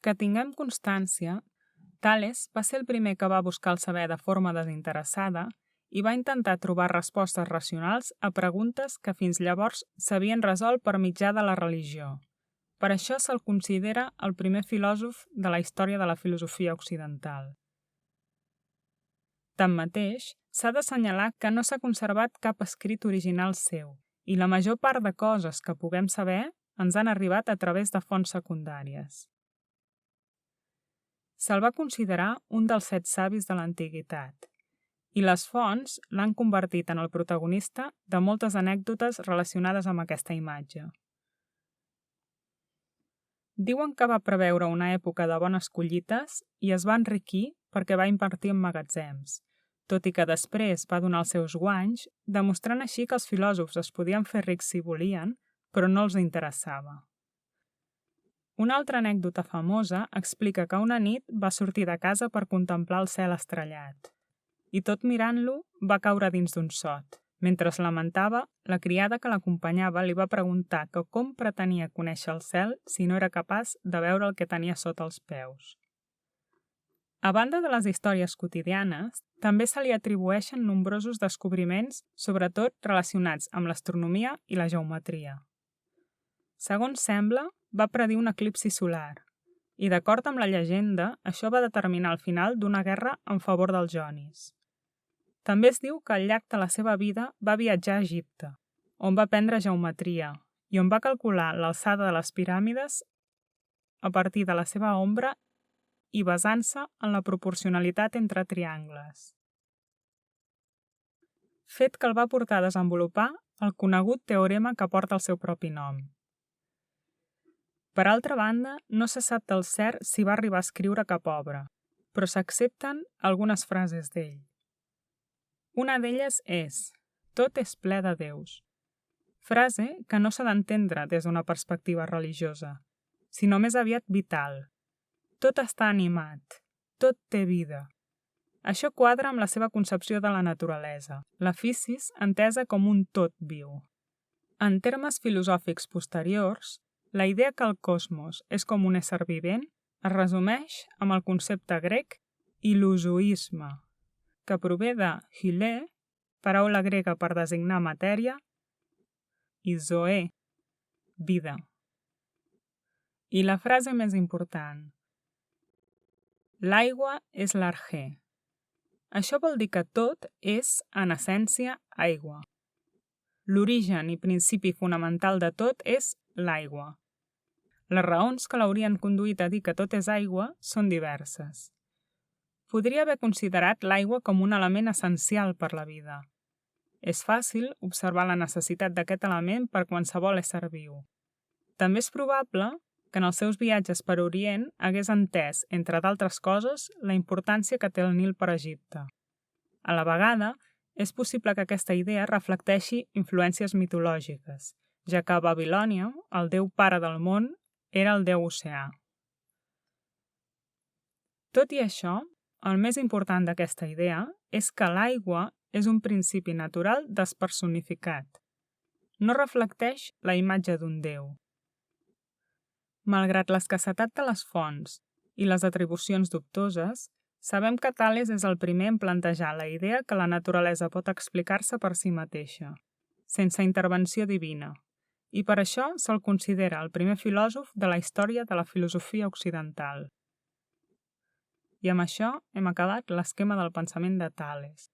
Que tinguem constància, Tales va ser el primer que va buscar el saber de forma desinteressada i va intentar trobar respostes racionals a preguntes que fins llavors s'havien resolt per mitjà de la religió. Per això se'l considera el primer filòsof de la història de la filosofia occidental. Tanmateix, s'ha d'assenyalar que no s'ha conservat cap escrit original seu i la major part de coses que puguem saber ens han arribat a través de fonts secundàries. Se'l va considerar un dels 7 savis de l'antiguitat i les fonts l'han convertit en el protagonista de moltes anècdotes relacionades amb aquesta imatge. Diuen que va preveure una època de bones collites i es va enriquir perquè va invertir en magatzems, tot i que després va donar els seus guanys, demostrant així que els filòsofs es podien fer rics si volien, però no els interessava. Una altra anècdota famosa explica que una nit va sortir de casa per contemplar el cel estrellat i tot mirant-lo va caure dins d'un sot. Mentre es lamentava, la criada que l'acompanyava li va preguntar que com pretenia conèixer el cel si no era capaç de veure el que tenia sota els peus. A banda de les històries quotidianes, també se li atribueixen nombrosos descobriments, sobretot relacionats amb l'astronomia i la geometria. Segons sembla, va predir un eclipsi solar, i d'acord amb la llegenda, això va determinar el final d'una guerra en favor dels jonis. També es diu que al llarg de la seva vida va viatjar a Egipte, on va aprendre geometria i on va calcular l'alçada de les piràmides a partir de la seva ombra i basant-se en la proporcionalitat entre triangles. Fet que el va portar a desenvolupar el conegut teorema que porta el seu propi nom. Per altra banda, no se sap del cert si va arribar a escriure cap obra, però s'accepten algunes frases d'ell. Una d'elles és «Tot és ple de déus», frase que no s'ha d'entendre des d'una perspectiva religiosa, sinó més aviat vital. Tot està animat, tot té vida. Això quadra amb la seva concepció de la naturalesa, la physis entesa com un tot viu. En termes filosòfics posteriors, la idea que el cosmos és com un ésser vivent es resumeix amb el concepte grec ilusoisme, que prové de hylē, paraula grega per designar matèria, i zoē, vida. I la frase més important: l'aigua és l'argé. Això vol dir que tot és, en essència, aigua. L'origen i principi fonamental de tot és l'aigua. Les raons que l'haurien conduït a dir que tot és aigua són diverses. Podria haver considerat l'aigua com un element essencial per la vida. És fàcil observar la necessitat d'aquest element per qualsevol ésser viu. També és probable que en els seus viatges per Orient hagués entès, entre d'altres coses, la importància que té el Nil per Egipte. A la vegada, és possible que aquesta idea reflecteixi influències mitològiques, ja que a Babilònia, el déu pare del món era el déu oceà. Tot i això, el més important d'aquesta idea és que l'aigua és un principi natural despersonificat. No reflecteix la imatge d'un déu. Malgrat l'escassetat de les fonts i les atribucions dubtoses, sabem que Tales és el primer en plantejar la idea que la naturalesa pot explicar-se per si mateixa, sense intervenció divina, i per això se'l considera el primer filòsof de la història de la filosofia occidental. I amb això hem acabat l'esquema del pensament de Tales.